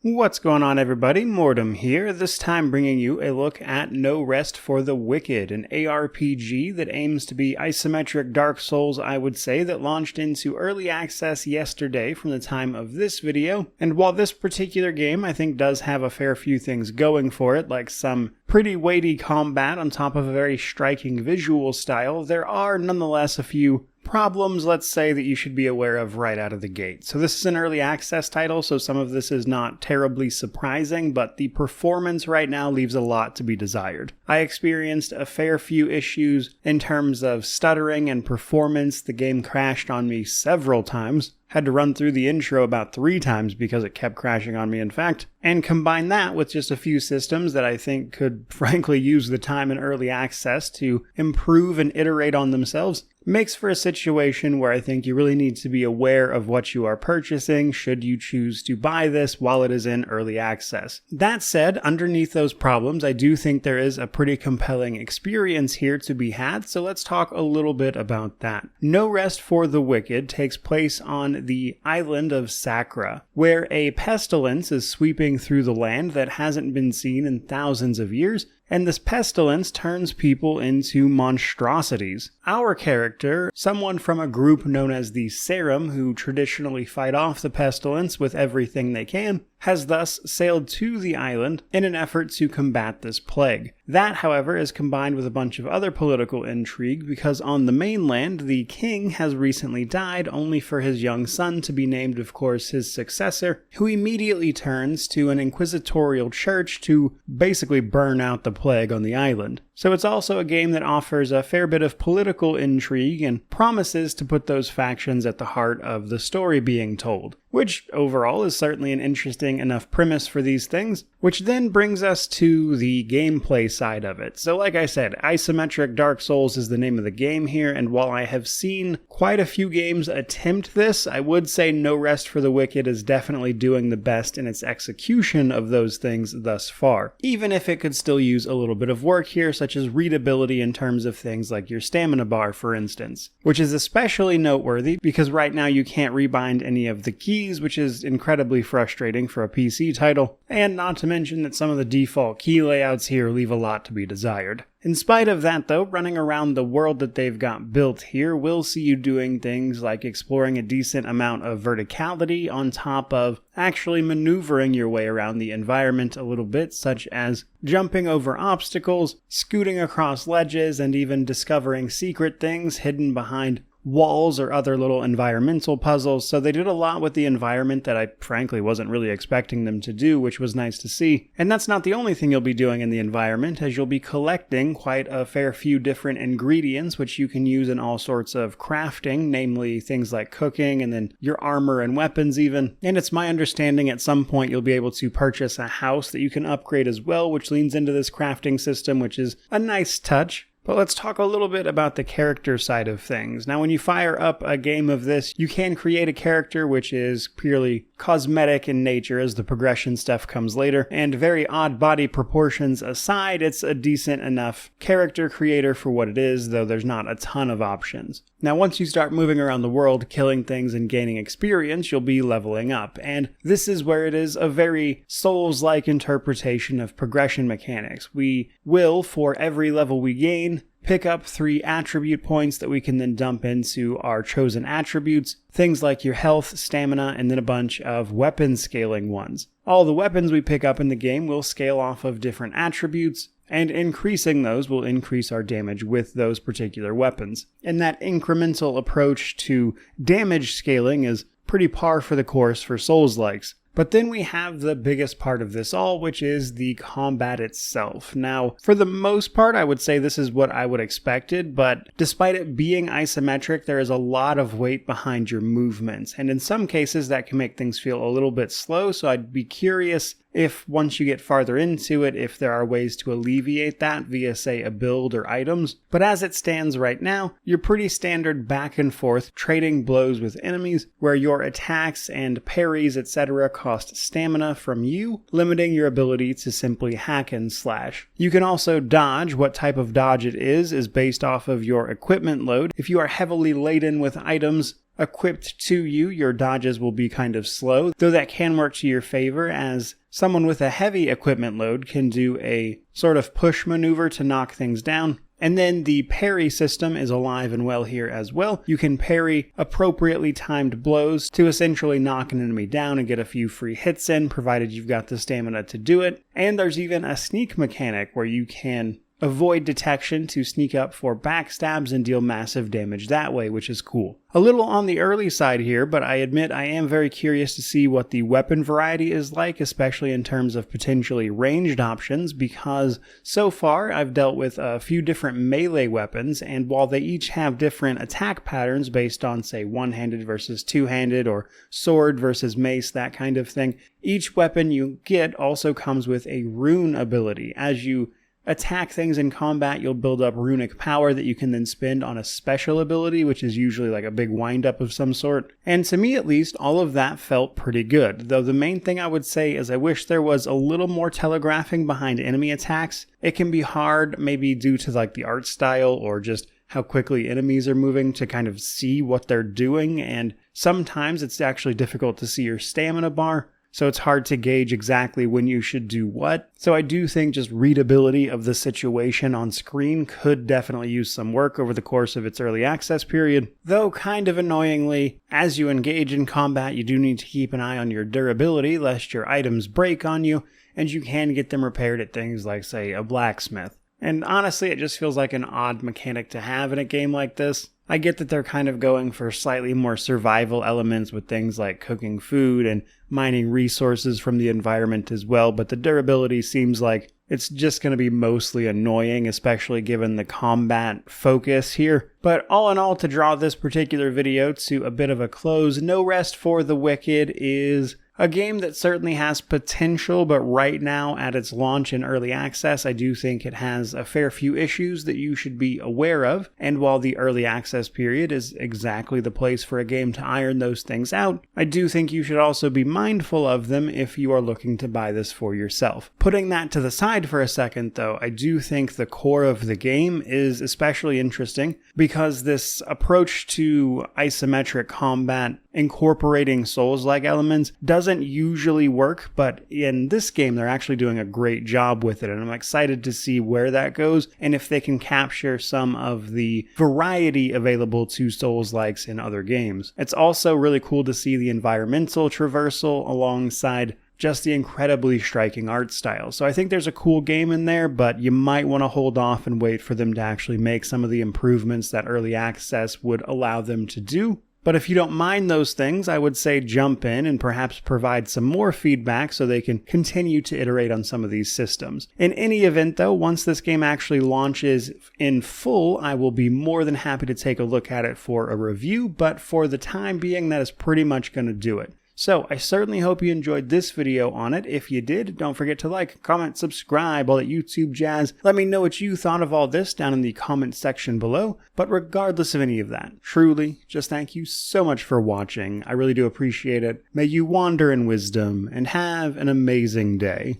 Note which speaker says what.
Speaker 1: What's going on, everybody? Mortem here, this time bringing you a look at No Rest for the Wicked, an ARPG that aims to be isometric Dark Souls, I would say, that launched into early access yesterday from the time of this video. And while this particular game I think does have a fair few things going for it, like some pretty weighty combat on top of a very striking visual style, there are nonetheless a few problems, let's say, that you should be aware of right out of the gate. So this is an early access title, so some of this is not terribly surprising, but the performance right now leaves a lot to be desired. I experienced a fair few issues in terms of stuttering and performance. The game crashed on me several times. Had to run through the intro about 3 times because it kept crashing on me, in fact. And combine that with just a few systems that I think could frankly use the time in early access to improve and iterate on themselves, makes for a situation where I think you really need to be aware of what you are purchasing should you choose to buy this while it is in early access. That said, underneath those problems, I do think there is a pretty compelling experience here to be had, so let's talk a little bit about that. No Rest for the Wicked takes place on the island of Sakra, where a pestilence is sweeping through the land that hasn't been seen in thousands of years, and this pestilence turns people into monstrosities. Our character, someone from a group known as the Serum, who traditionally fight off the pestilence with everything they can, has thus sailed to the island in an effort to combat this plague. That, however, is combined with a bunch of other political intrigue because on the mainland, the king has recently died, only for his young son to be named, of course, his successor, who immediately turns to an inquisitorial church to basically burn out the plague on the island. So it's also a game that offers a fair bit of political intrigue and promises to put those factions at the heart of the story being told, which overall is certainly an interesting enough premise for these things, which then brings us to the gameplay side of it. So like I said, isometric Dark Souls is the name of the game here, and while I have seen quite a few games attempt this, I would say No Rest for the Wicked is definitely doing the best in its execution of those things thus far, even if it could still use a little bit of work here, such as readability in terms of things like your stamina bar, for instance, which is especially noteworthy because right now you can't rebind any of the keys, which is incredibly frustrating for a PC title, and not to mention that some of the default key layouts here leave a lot to be desired. In spite of that though, running around the world that they've got built here will see you doing things like exploring a decent amount of verticality on top of actually maneuvering your way around the environment a little bit, such as jumping over obstacles, scooting across ledges, and even discovering secret things hidden behind walls or other little environmental puzzles. So they did a lot with the environment that I frankly wasn't really expecting them to do, which was nice to see. And that's not the only thing you'll be doing in the environment, as you'll be collecting quite a fair few different ingredients which you can use in all sorts of crafting, namely things like cooking and then your armor and weapons even. And it's my understanding at some point you'll be able to purchase a house that you can upgrade as well, which leans into this crafting system, which is a nice touch. But let's talk a little bit about the character side of things. Now, when you fire up a game of this, you can create a character which is purely cosmetic in nature as the progression stuff comes later, and very odd body proportions aside, it's a decent enough character creator for what it is, though there's not a ton of options. Now, once you start moving around the world, killing things and gaining experience, you'll be leveling up, and this is where it is a very Souls-like interpretation of progression mechanics. We will, for every level we gain, pick up 3 attribute points that we can then dump into our chosen attributes, things like your health, stamina, and then a bunch of weapon scaling ones. All the weapons we pick up in the game will scale off of different attributes, and increasing those will increase our damage with those particular weapons. And that incremental approach to damage scaling is pretty par for the course for Souls-likes. But then we have the biggest part of this all, which is the combat itself. Now, for the most part, I would say this is what I would expected, but despite it being isometric, there is a lot of weight behind your movements, and in some cases that can make things feel a little bit slow, so I'd be curious if once you get farther into it, if there are ways to alleviate that via, say, a build or items. But as it stands right now, you're pretty standard back and forth trading blows with enemies, where your attacks and parries, etc. cost stamina from you, limiting your ability to simply hack and slash. You can also dodge. What type of dodge it is based off of your equipment load. If you are heavily laden with items, equipped to you, your dodges will be kind of slow, though that can work to your favor as someone with a heavy equipment load can do a sort of push maneuver to knock things down. And then the parry system is alive and well here as well. You can parry appropriately timed blows to essentially knock an enemy down and get a few free hits in, provided you've got the stamina to do it. And there's even a sneak mechanic where you can avoid detection to sneak up for backstabs and deal massive damage that way, which is cool. A little on the early side here, but I admit I am very curious to see what the weapon variety is like, especially in terms of potentially ranged options, because so far I've dealt with a few different melee weapons, and while they each have different attack patterns based on, say, one-handed versus two-handed, or sword versus mace, that kind of thing, each weapon you get also comes with a rune ability. As you attack things in combat, you'll build up runic power that you can then spend on a special ability, which is usually like a big wind-up of some sort. And to me at least, all of that felt pretty good, though the main thing I would say is I wish there was a little more telegraphing behind enemy attacks. It can be hard, maybe due to like the art style or just how quickly enemies are moving, to kind of see what they're doing, and sometimes it's actually difficult to see your stamina bar. So it's hard to gauge exactly when you should do what. So I do think just readability of the situation on screen could definitely use some work over the course of its early access period. Though kind of annoyingly, as you engage in combat, you do need to keep an eye on your durability lest your items break on you, and you can get them repaired at things like, say, a blacksmith. And honestly, it just feels like an odd mechanic to have in a game like this. I get that they're kind of going for slightly more survival elements with things like cooking food and mining resources from the environment as well, but the durability seems like it's just going to be mostly annoying, especially given the combat focus here. But all in all, to draw this particular video to a bit of a close, No Rest for the Wicked is a game that certainly has potential, but right now at its launch in early access, I do think it has a fair few issues that you should be aware of. And while the early access period is exactly the place for a game to iron those things out, I do think you should also be mindful of them if you are looking to buy this for yourself. Putting that to the side for a second though, I do think the core of the game is especially interesting because this approach to isometric combat incorporating Souls-like elements doesn't usually work, but in this game they're actually doing a great job with it, and I'm excited to see where that goes and if they can capture some of the variety available to Souls-likes in other games. It's also really cool to see the environmental traversal alongside just the incredibly striking art style. So I think there's a cool game in there, but you might want to hold off and wait for them to actually make some of the improvements that early access would allow them to do. But if you don't mind those things, I would say jump in and perhaps provide some more feedback so they can continue to iterate on some of these systems. In any event though, once this game actually launches in full, I will be more than happy to take a look at it for a review, but for the time being, that is pretty much going to do it. So I certainly hope you enjoyed this video on it. If you did, don't forget to like, comment, subscribe, all that YouTube jazz. Let me know what you thought of all this down in the comment section below. But regardless of any of that, truly, just thank you so much for watching. I really do appreciate it. May you wander in wisdom and have an amazing day.